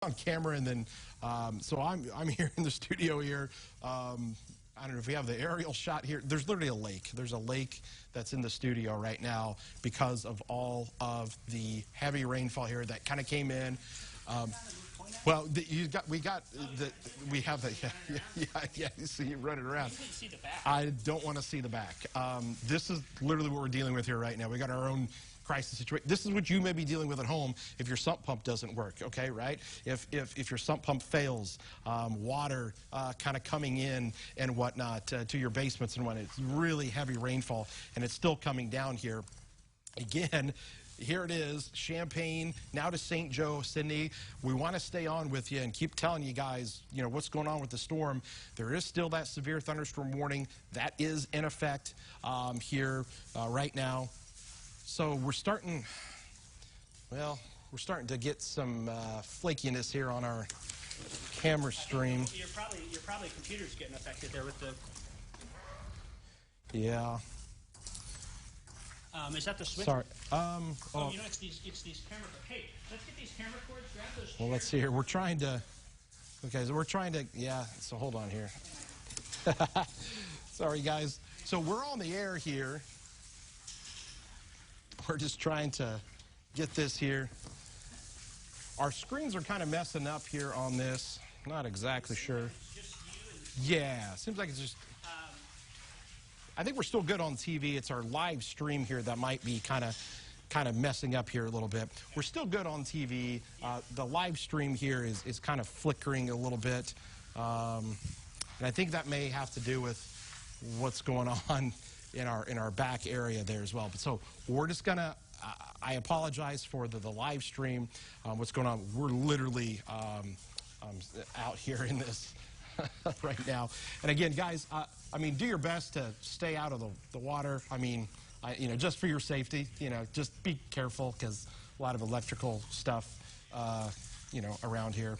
on camera, and then so I'm here in the studio here. I don't know if we have the aerial shot here. There's literally a lake. There's a lake that's in the studio right now because of all of the heavy rainfall here that kind of came in. Well, we have the yeah. You see you running around. I don't want to see the back. This is literally what we're dealing with here right now. We got our own crisis situation. This is what you may be dealing with at home if your sump pump doesn't work. Okay, right? If your sump pump fails, water kind of coming in and whatnot to your basements, and when it's really heavy rainfall and it's still coming down here again. Here it is, Champaign, now to St. Joe, Sidney. We want to stay on with you and keep telling you guys, you know, what's going on with the storm. There is still that severe thunderstorm warning. That is in effect here right now. So we're starting, well, we're starting to get some flakiness here on our camera stream. Your probably computer's getting affected there with the... Yeah. Is that the switch? Sorry. Oh, you know, it's these camera. Hey, let's get these camera cords. Grab those. Well, let's see here. We're trying to. Okay, so we're trying to. Yeah. So hold on here. Sorry, guys. So we're on the air here. We're just trying to get this here. Our screens are kind of messing up here on this. Not exactly sure. Yeah, seems like it's just. I think we're still good on TV. It's our live stream here that might be kind of messing up here a little bit. We're still good on TV. The live stream here is kind of flickering a little bit. And I think that may have to do with what's going on in our back area there as well. But so we're just going to, I apologize for the live stream, what's going on. We're literally out here in this right now. And again, guys, I mean, do your best to stay out of the water. I mean, you know, just for your safety, you know, just be careful because a lot of electrical stuff, you know, around here.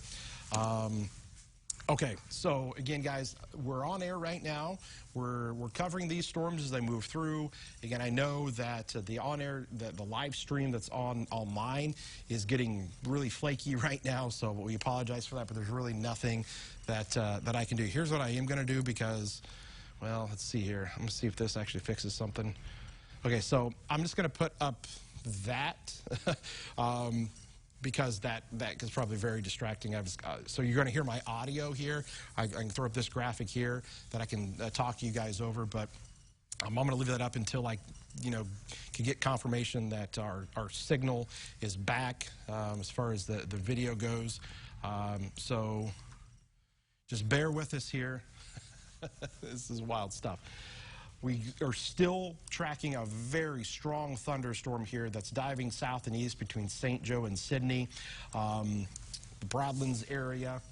Okay, so again, guys, we're on air right now. We're covering these storms as they move through. Again, I know that the on-air, the live stream that's online is getting really flaky right now, so we apologize for that, but there's really nothing that I can do. Here's what I am going to do because, well, let's see here. I'm going to see if this actually fixes something. Okay, so I'm just going to put up that. Because that is probably very distracting. So you're going to hear my audio here. I can throw up this graphic here that I can talk to you guys over, but I'm going to leave that up until I, you know, can get confirmation that our signal is back as far as the video goes. So just bear with us here. This is wild stuff. We are still tracking a very strong thunderstorm here that's diving south and east between St. Joe and Sidney, the Broadlands area,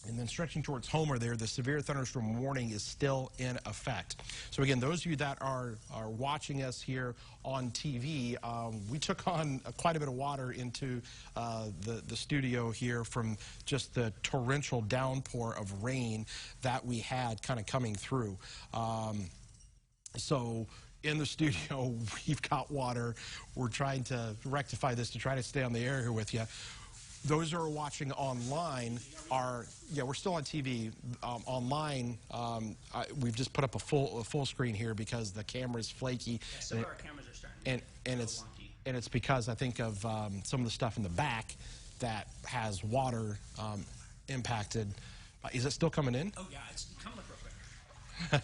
and then stretching towards Homer there. The severe thunderstorm warning is still in effect. So again, those of you that are watching us here on TV, we took on quite a bit of water into the studio here from just the torrential downpour of rain that we had kind of coming through. So in the studio, we've got water. We're trying to rectify this to try to stay on the air here with you. Those who are watching online are, yeah, we're still on TV. Online, we've just put up a full screen here because the camera is flaky. Yeah, some of our cameras are starting to go wonky. And it's because I think of some of the stuff in the back that has water impacted. Is it still coming in? Oh yeah, it's coming up real quick.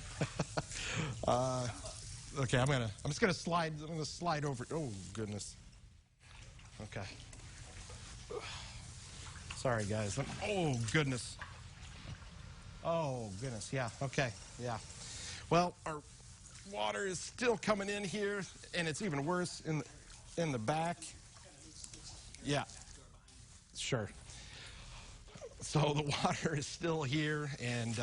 Okay, I'm just gonna slide over. Oh goodness. Okay. Sorry guys. Oh goodness. Oh goodness. Yeah. Okay. Yeah. Well, our water is still coming in here, and it's even worse in the back. Yeah. Sure. So the water is still here, and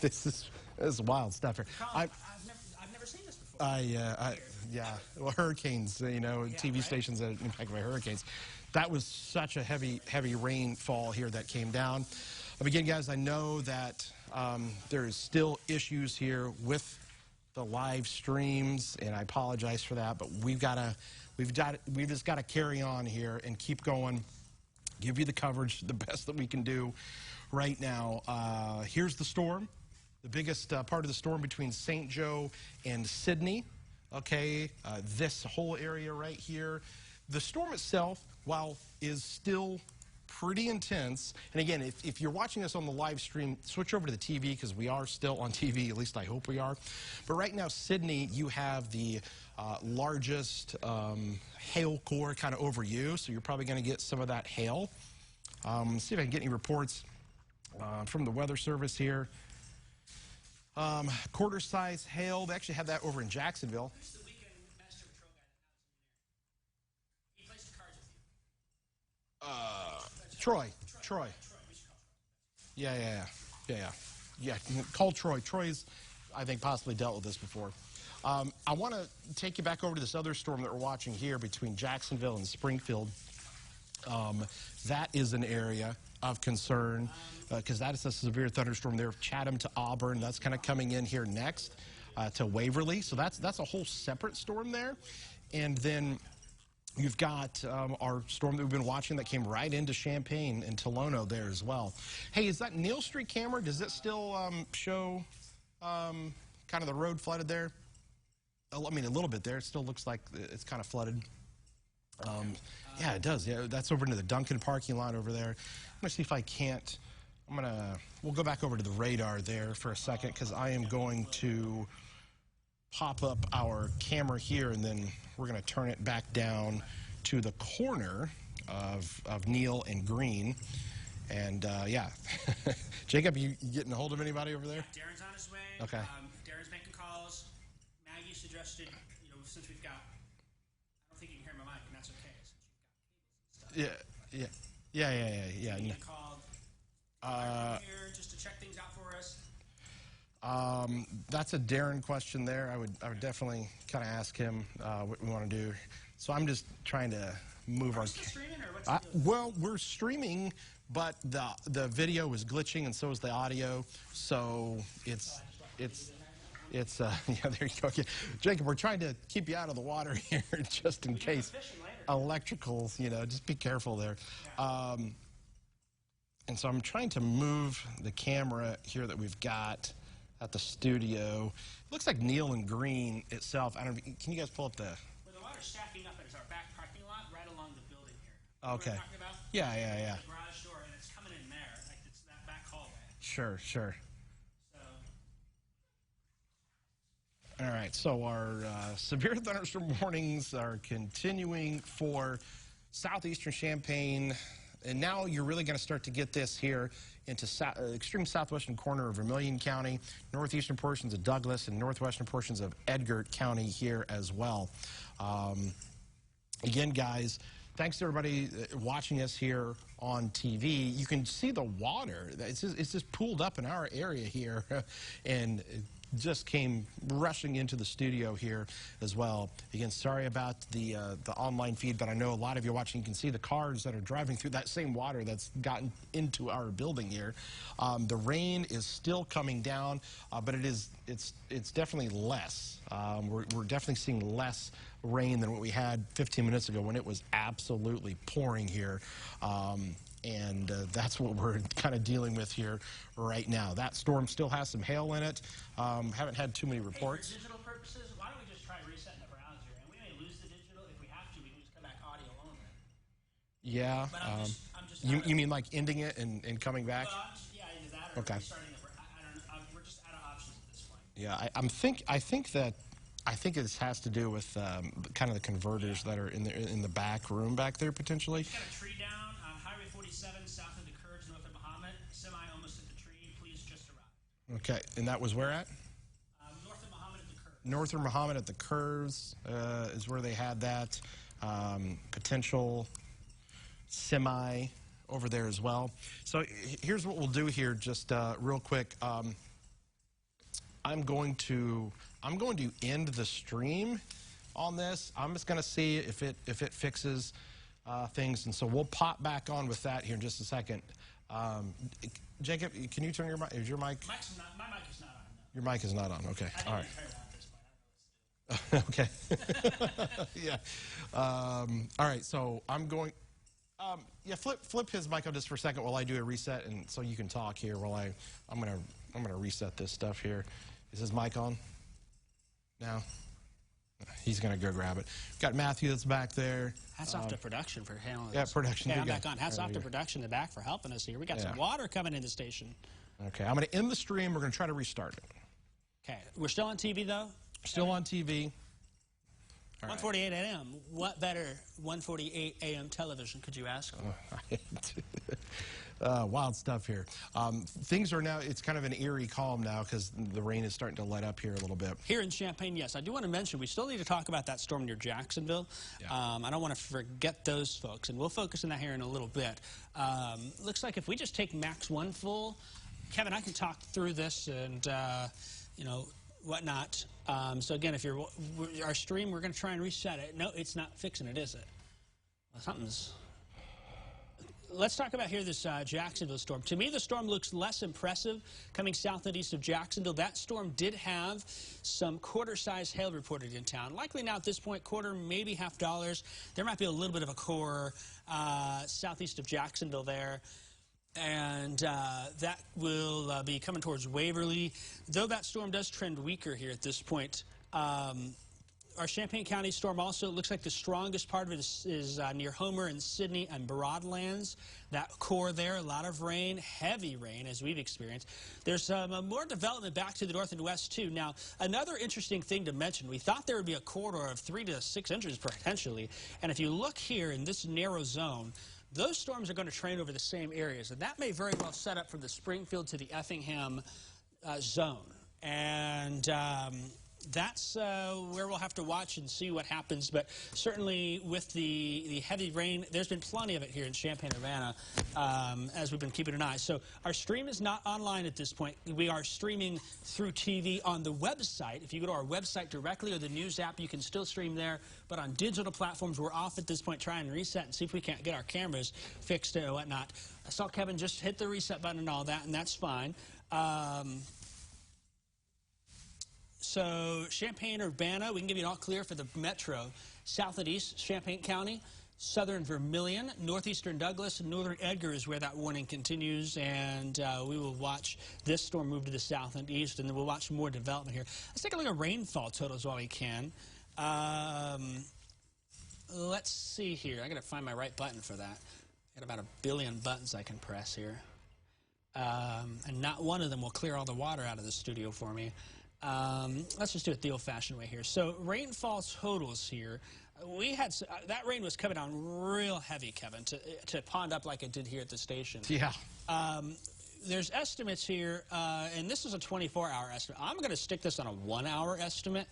this is wild stuff here. I've never seen this before. Yeah. Well, hurricanes, you know, yeah, TV stations that are impacted by hurricanes. That was such a heavy rainfall here that came down. Again, guys, I know that there's still issues here with the live streams, and I apologize for that, but we've just got to carry on here and keep going. give you the coverage the best that we can do right now. Here's the storm, the biggest part of the storm between St. Joe and Sydney. Okay, this whole area right here. The storm itself, while is still pretty intense, and again, if you're watching us on the live stream, switch over to the TV because we are still on TV, at least I hope we are. But right now, Sydney, you have the largest hail core kind of over you, so you're probably going to get some of that hail. See if I can get any reports from the Weather Service here. Quarter-size hail. They actually had that over in Jacksonville. Who's the weekend Master Patrol guy that now is in there? He plays the cards with you. Troy. Yeah. Call Troy. Troy's, I think, possibly dealt with this before. I want to take you back over to this other storm that we're watching here between Jacksonville and Springfield. That is an area of concern because that is a severe thunderstorm there. Chatham to Auburn, that's kind of coming in here next to Waverly. So that's a whole separate storm there. And then you've got our storm that we've been watching that came right into Champaign and Tolono there as well. Hey, is that Neal Street camera? Does it still show kind of the road flooded there? I mean, a little bit there. It still looks like it's kind of flooded. Yeah, it does. Yeah, that's over into the Duncan parking lot over there. I'm going to see if I can't. We'll go back over to the radar there for a second because I am going to pop up our camera here and then we're going to turn it back down to the corner of Neal and Green. And yeah, Jacob, you getting a hold of anybody over there? Yeah, Darren's on his way. Okay. Darren's making calls. Maggie suggested, since we've got, I don't think you can hear my mic, and that's okay. Since you've got cables and stuff. Yeah. He called here just to check things out for us. That's a Darren question there. I would definitely kind of ask him what we want to do. So I'm just trying to move our. Still streaming, or what's the deal? Well, we're streaming, but the video is glitching and so is the audio. So it's yeah, there you go. Okay. Jacob, we're trying to keep you out of the water here just in case electricals, just be careful there. Yeah. And so I'm trying to move the camera here that we've got at the studio. It looks like Neal and Green itself. I don't know, can you guys pull up the... Where the water's stacking up is our back parking lot right along the building here. Okay. What we're talking about? Yeah. The garage door, and it's coming in there. Like, it's that back hallway. Sure. So... All right, so our severe thunderstorm warnings are continuing for southeastern Champaign. And now you're really going to start to get this here into extreme southwestern corner of Vermilion County, northeastern portions of Douglas, and northwestern portions of Edgar County here as well. Again, guys, thanks to everybody watching us here on TV. You can see the water. It's just pooled up in our area here, and just came rushing into the studio here as well. Again, sorry about the online feed, but I know a lot of you watching, you can see the cars that are driving through that same water that's gotten into our building here. The rain is still coming down, but it's definitely less. We're definitely seeing less rain than what we had 15 minutes ago when it was absolutely pouring here. And that's what we're kind of dealing with here right now. That storm still has some hail in it. Haven't had too many reports. Hey, for digital purposes, why don't we just try resetting the browser? And we may lose the digital. If we have to, we can just come back audio only. Yeah. But I'm just you mean like ending it and coming back? Well, yeah, either that or Okay. restarting the browser. I don't know. We're just out of options at this point. Yeah, I think this has to do with kind of the converters that are in the back room back there potentially. Got a tree down on Highway 47 south of the curves north of Mahomet. Semi almost at the tree. Please just arrive. Okay, and that was where at? North of Mahomet at the curves. North of Mahomet at the curves is where they had that. Potential semi over there as well. So here's what we'll do here just real quick. I'm going to end the stream on this. I'm just going to see if it fixes things, and so we'll pop back on with that here in just a second. Jacob, can you turn your mic? Is your mic? My mic is not on. No. Your mic is not on. Okay. I All right. think it's at this point. I don't know what to do. Okay. Yeah. All right. So I'm going. Yeah, flip his mic on just for a second while I do a reset, and so you can talk here while I'm gonna reset this stuff here. Is his mic on? Now? He's gonna go grab it. Got Matthew that's back there. Hats off to production for handling Yeah, this. production. Okay, I'm good back guy. on. Hats There off we to go. production in the back for helping us here. We got some water coming in the station. Okay, I'm gonna end the stream. We're gonna try to restart it. Okay, we're still on TV though. Still on TV. All right. 1:48 a.m. What better 1:48 a.m. television could you ask for? Wild stuff here. Things are now, it's kind of an eerie calm now because the rain is starting to let up here a little bit. Here in Champaign, yes. I do want to mention, we still need to talk about that storm near Jacksonville. Yeah. I don't want to forget those folks, and we'll focus on that here in a little bit. Looks like if we just take Max 1 full, Kevin, I can talk through this and, you know, whatnot. So again, if you're our stream, we're going to try and reset it. No, it's not fixing it, is it? Well, something's... Let's talk about here this Jacksonville storm. To me, the storm looks less impressive coming south and east of Jacksonville. That storm did have some quarter-size hail reported in town. Likely now at this point, quarter, maybe $half. There might be a little bit of a core southeast of Jacksonville there. And that will be coming towards Waverly. Though that storm does trend weaker here at this point, our Champaign County storm also looks like the strongest part of it is near Homer and Sydney and Broadlands. That core there, a lot of rain, heavy rain as we've experienced. There's more development back to the north and west too. Now, another interesting thing to mention, we thought there would be a corridor of 3 to 6 inches potentially. And if you look here in this narrow zone, those storms are going to train over the same areas. And that may very well set up from the Springfield to the Effingham zone. And that's where we'll have to watch and see what happens. But certainly with the heavy rain, there's been plenty of it here in Champaign-Urbana as we've been keeping an eye. So our stream is not online at this point. We are streaming through TV on the website. If you go to our website directly or the news app, you can still stream there. But on digital platforms, we're off at this point trying to reset and see if we can't get our cameras fixed and whatnot. I saw Kevin just hit the reset button and all that, and that's fine. So Champaign-Urbana, we can give you an all clear for the metro. South and east, Champaign County, southern Vermilion, northeastern Douglas, and northern Edgar is where that warning continues. And we will watch this storm move to the south and east, and then we'll watch more development here. Let's take a look at rainfall totals while we can. Let's see here. I got to find my right button for that. Got about 1 billion buttons I can press here. And not one of them will clear all the water out of the studio for me. Let's just do it the old-fashioned way here. So rainfall totals here. We had that rain was coming down real heavy, Kevin, to pond up like it did here at the station. Yeah. There's estimates here, and this is a 24-hour estimate. I'm going to stick this on a 1-hour estimate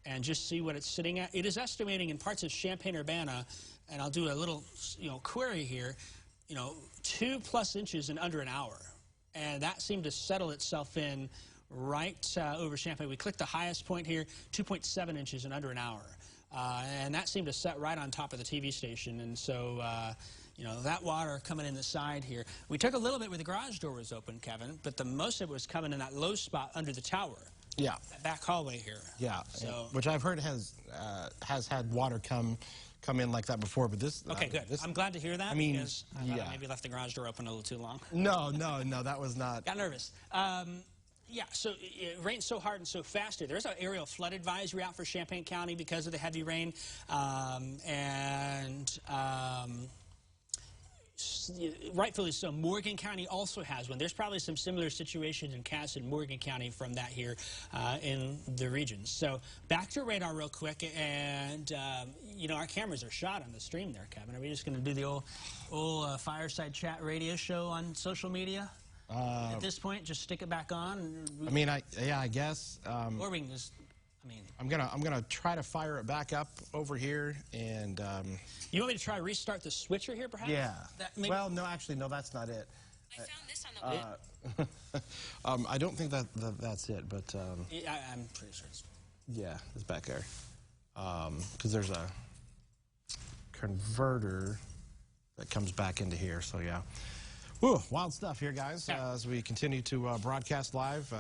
and just see what it's sitting at. It is estimating in parts of Champaign-Urbana, and I'll do a little, query here, 2+ inches in under an hour, and that seemed to settle itself in right over Champaign. We clicked the highest point here, 2.7 inches in under an hour. And that seemed to set right on top of the TV station. And so, that water coming in the side here. We took a little bit where the garage door was open, Kevin, but the most of it was coming in that low spot under the tower. Yeah. That back hallway here. Yeah. So, which I've heard has had water come in like that before, but this... Okay, good. I'm glad to hear that. I mean, because I thought I maybe left the garage door open a little too long. No, that was not... Got nervous. Yeah, so it rains so hard and so fast here. There's an aerial flood advisory out for Champaign County because of the heavy rain. Rightfully so, Morgan County also has one. There's probably some similar situations in Cass and Morgan County from that here in the regions. So back to radar real quick, and our cameras are shot on the stream there, Kevin. Are we just going to do the old fireside chat radio show on social media? At this point, just stick it back on. I guess. Or we can just, I'm gonna try to fire it back up over here, and. You want me to try to restart the switcher here, perhaps? Yeah. Well, no, actually, no, that's not it. I found this on the I don't think that's it, but. Yeah, I'm pretty sure it's. Yeah, it's back there. Because there's a converter that comes back into here, so yeah. Whew, wild stuff here, guys, as we continue to broadcast live.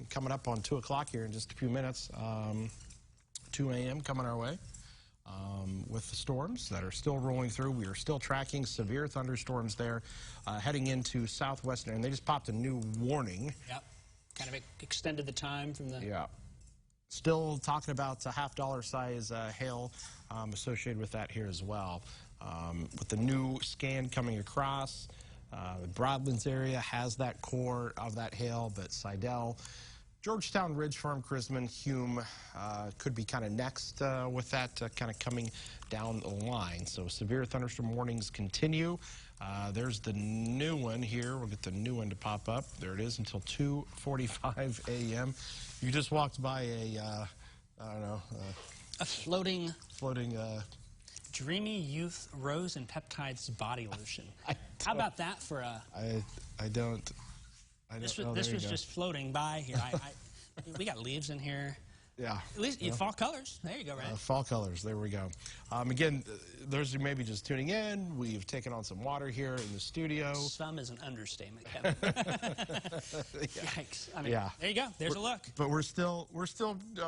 Coming up on 2 o'clock here in just a few minutes. 2 a.m. coming our way. with the storms that are still rolling through. We are still tracking severe thunderstorms there heading into southwestern, and they just popped a new warning. Yep. Kind of extended the time from the... Yeah. Still talking about a $half size hail associated with that here as well. With the new scan coming across, the Broadlands area has that core of that hail, but Seidel, Georgetown, Ridge Farm, Chrisman, Hume could be kind of next with that kind of coming down the line. So severe thunderstorm warnings continue. There's the new one here. We'll get the new one to pop up. There it is until 2:45 a.m. You just walked by a, I don't know. A floating... Dreamy Youth Rose and Peptides Body Lotion. How about that for a... I don't This know. was just floating by here. We got leaves in here. Yeah. At least fall colors. There you go, right? Fall colors. There we go. Again, those who may be just tuning in, we've taken on some water here in the studio. Some is an understatement, Kevin. Yikes. I mean, Yeah. There you go. There's a look. But we're still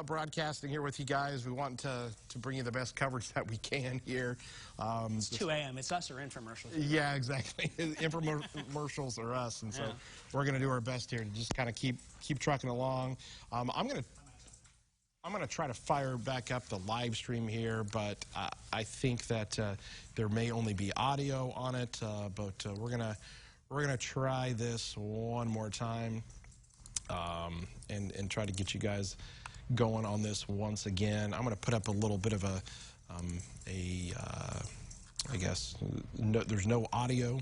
broadcasting here with you guys. We want to bring you the best coverage that we can here. It's 2 a.m. It's us or infomercials. Yeah, exactly. Infomercials are us, and so we're going to do our best here to just kind of keep trucking along. I'm going to try to fire back up the live stream here, but I think that there may only be audio on it. But we're gonna try this one more time and try to get you guys going on this once again. I'm going to put up a little bit of I guess there's no audio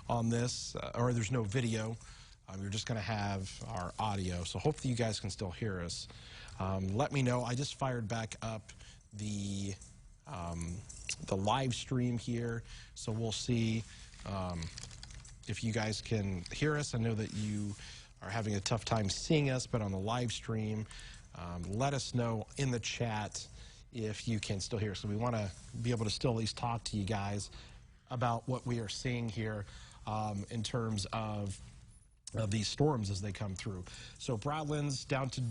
on this, or there's no video. You're just going to have our audio, so hopefully you guys can still hear us. Let me know. I just fired back up the live stream here, so we'll see if you guys can hear us. I know that you are having a tough time seeing us, but on the live stream, let us know in the chat if you can still hear us. So we want to be able to still at least talk to you guys about what we are seeing here in terms of these storms as they come through. So Broadlands down to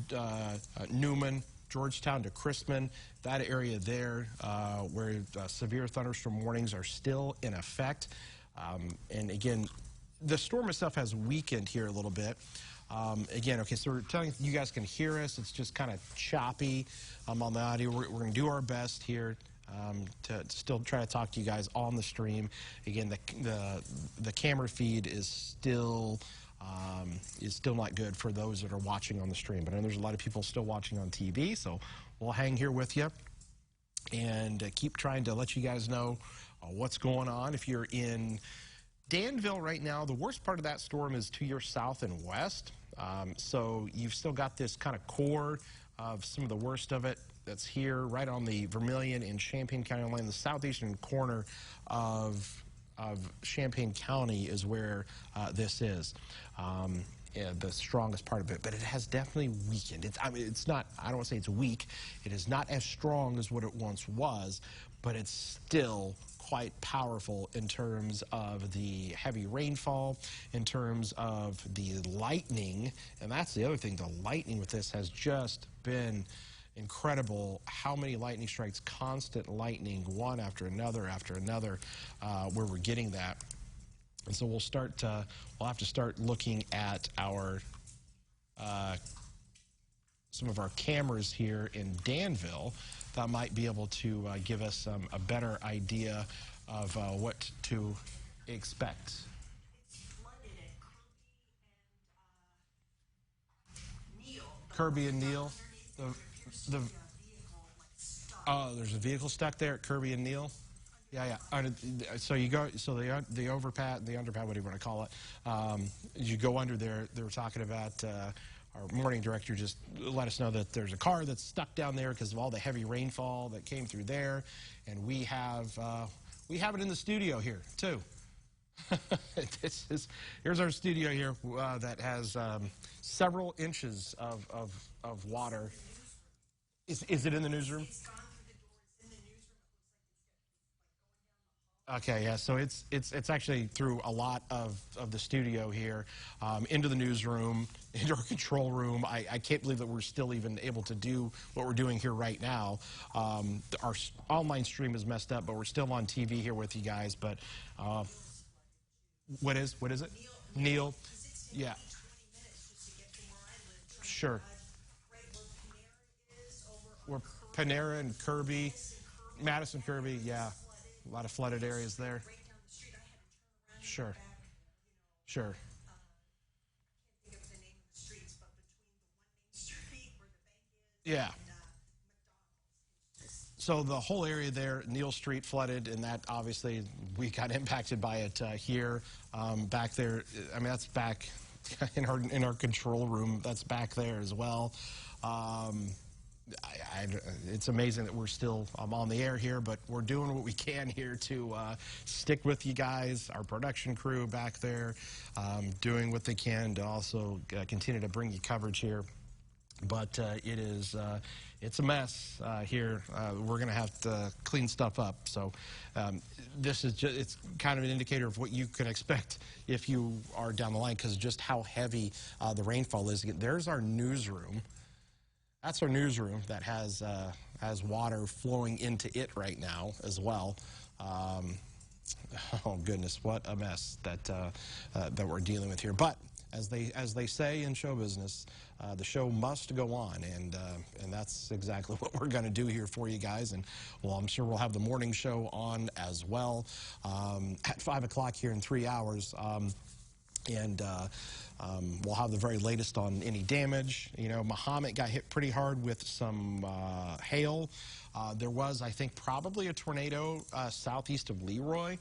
Newman, Georgetown to Chrisman, that area there where severe thunderstorm warnings are still in effect. And again, the storm itself has weakened here a little bit. Again, okay, so we're telling you guys can hear us. It's just kind of choppy on the audio. We're going to do our best here to still try to talk to you guys on the stream. Again, the camera feed is still not good for those that are watching on the stream. But I know there's a lot of people still watching on TV, so we'll hang here with you and keep trying to let you guys know what's going on. If you're in Danville right now, the worst part of that storm is to your south and west. So you've still got this kind of core of some of the worst of it that's here right on the Vermilion and Champaign County line. The southeastern corner of Champaign County is where this is. Yeah, the strongest part of it, but it has definitely weakened. I mean, it's not, I don't want to say it's weak. It is not as strong as what it once was, but it's still quite powerful in terms of the heavy rainfall, in terms of the lightning, and that's the other thing. The lightning with this has just been incredible. How many lightning strikes, constant lightning, one after another, where we're getting that. And so we'll have to start looking at our some of our cameras here in Danville that might be able to give us a better idea of what to expect. It's flooded at Kirby and Neal. There's a vehicle stuck there at Kirby and Neal. Yeah. So you go, so the underpass, whatever you want to call it. You go under there. They were talking about our morning director just let us know that there's a car that's stuck down there because of all the heavy rainfall that came through there, and we have it in the studio here too. Here's our studio here that has several inches of water. Is it in the newsroom? It's gone through the doors in the newsroom. It looks like it's going down Okay, yeah. So it's actually through a lot of the studio here, into the newsroom, into our control room. I can't believe that we're still even able to do what we're doing here right now. Our online stream is messed up, but we're still on TV here with you guys. But what is it? Neil. Yeah. Sure. Where Panera and Kirby, Madison Kirby, yeah. A lot of flooded areas there. Sure. Sure. Yeah. So the whole area there, Neal Street flooded, and that obviously we got impacted by it here. Back there, I mean, that's back in our control room. That's back there as well. It's amazing that we're still on the air here, but we're doing what we can here to stick with you guys, our production crew back there, doing what they can to also continue to bring you coverage here. But it's a mess here. We're going to have to clean stuff up. So this is just, it's kind of an indicator of what you can expect if you are down the line, because just how heavy the rainfall is. There's our newsroom. That's our newsroom that has water flowing into it right now as well. Oh goodness, what a mess that we're dealing with here. But as they say in show business, the show must go on, and that's exactly what we're going to do here for you guys. And well, I'm sure we'll have the morning show on as well at 5 o'clock here in 3 hours. We'll have the very latest on any damage. You know, Mahomet got hit pretty hard with some hail. There was, I think, probably a tornado southeast of Leroy.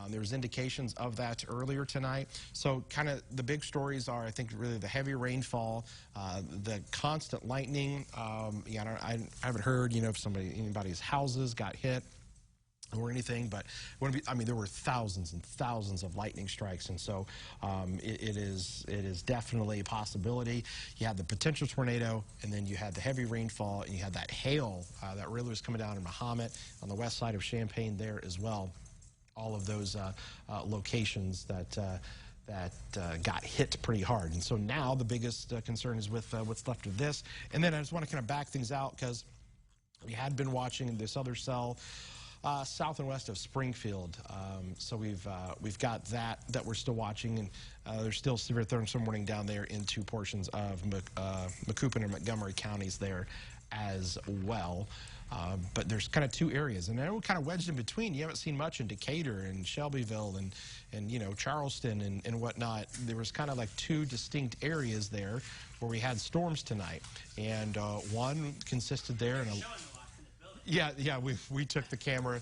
There's indications of that earlier tonight. So kind of the big stories are, I think, really the heavy rainfall, the constant lightning. Yeah, I haven't heard, you know, if anybody's houses got hit or anything, but I mean, there were thousands and thousands of lightning strikes, and so it is definitely a possibility. You had the potential tornado, and then you had the heavy rainfall, and you had that hail that really was coming down in Mahomet on the west side of Champaign there as well. All of those locations that got hit pretty hard, and so now the biggest concern is with what's left of this. And then I just want to kind of back things out, because we had been watching this other cell south and west of Springfield. So we've got that we're still watching, and there's still severe thunderstorm warning down there into portions of Macoupin and Montgomery counties there as well. But there's kind of two areas, and they're kind of wedged in between. You haven't seen much in Decatur and Shelbyville and you know, Charleston and whatnot. There was kind of like two distinct areas there where we had storms tonight, and one consisted there in a. Yeah, we took the camera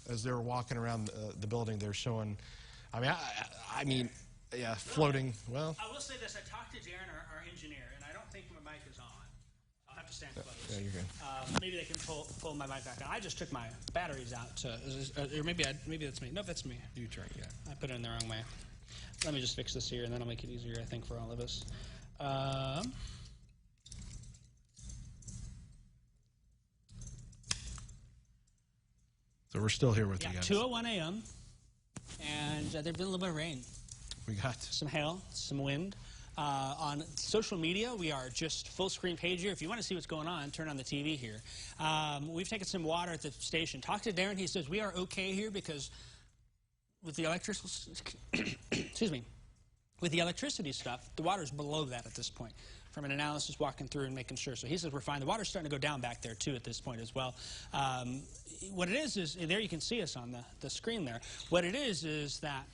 as they were walking around the building. They're showing, I mean, yeah, floating. Well, I will say this: I talked to Darren, our engineer, and I don't think my mic is on. I'll have to stand close. Yeah, you're good. Maybe they can pull my mic back on. I just took my batteries out, or maybe that's me. No, that's me. You try, yeah. I put it in the wrong way. Let me just fix this here, and then I'll make it easier, I think, for all of us. So we're still here with you guys. 2:01 a.m. and there's been a little bit of rain. We got some hail, some wind. On social media, we are just full screen page here. If you want to see what's going on, turn on the TV here. We've taken some water at the station. Talk to Darren. He says we are okay here because with the excuse me, with the electricity stuff, the water's below that at this point. From an analysis, walking through and making sure. So he says we're fine. The water's starting to go down back there too at this point as well. What it is there you can see us on the screen there. What it is that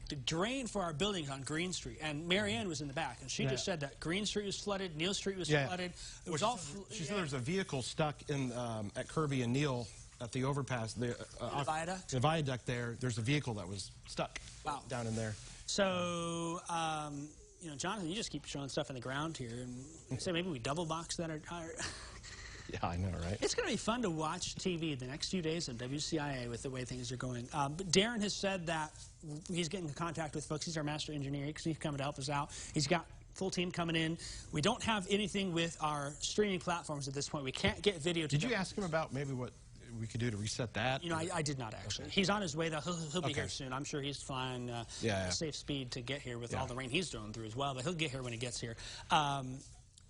the drain for our buildings on Green Street, and Marianne was in the back, and she just said that Green Street was flooded, Neal Street was flooded. It was all. She said there's a vehicle stuck in at Kirby and Neal at the overpass. The viaduct. The viaduct there. There's a vehicle that was stuck. Wow. Down in there. So. You know, Jonathan, you just keep showing stuff on the ground here, and say maybe we double box that. Yeah, I know, right? It's going to be fun to watch TV the next few days of WCIA with the way things are going. But Darren has said that he's getting in contact with folks. He's our master engineer. He's coming to help us out. He's got full team coming in. We don't have anything with our streaming platforms at this point. We can't get video. Did you ask him about maybe what we could do to reset that? You know, I did not actually. He's on his way, though. He'll be here soon. I'm sure he's flying Yeah. safe speed to get here with Yeah. all the rain he's going through as well, but he'll get here when he gets here.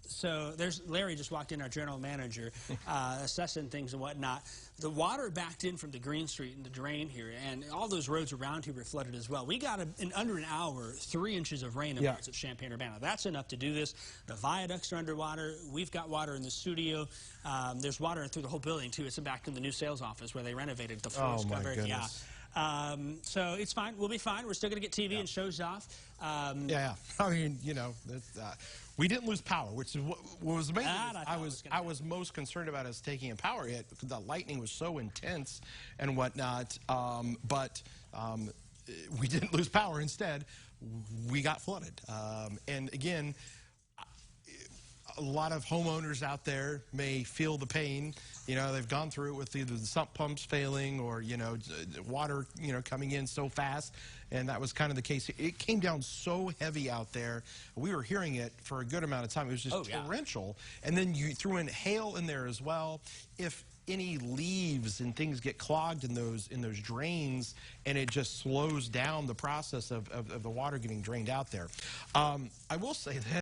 So there's Larry just walked in, our general manager, assessing things and whatnot. The water backed in from the Green Street and the drain here, and all those roads around here were flooded as well. We got, in under an hour, 3 inches of rain in parts of Champaign-Urbana. That's enough to do this. The viaducts are underwater. We've got water in the studio. There's water through the whole building, too. It's back in the new sales office where they renovated the floors Oh, my covered. goodness. Yeah. So it's fine. We'll be fine. We're still going to get TV and shows off. Yeah. I mean, you know, we didn't lose power, which is what was amazing. I was most concerned about us taking a power hit because the lightning was so intense and whatnot. But we didn't lose power. Instead, we got flooded. And again, a lot of homeowners out there may feel the pain. You know, they've gone through it with either the sump pumps failing or, you know, water, you know, coming in so fast. And that was kind of the case. It came down so heavy out there. We were hearing it for a good amount of time. It was just torrential. And then you threw in hail in there as well. If any leaves and things get clogged in those drains, and it just slows down the process of the water getting drained out there. I will say that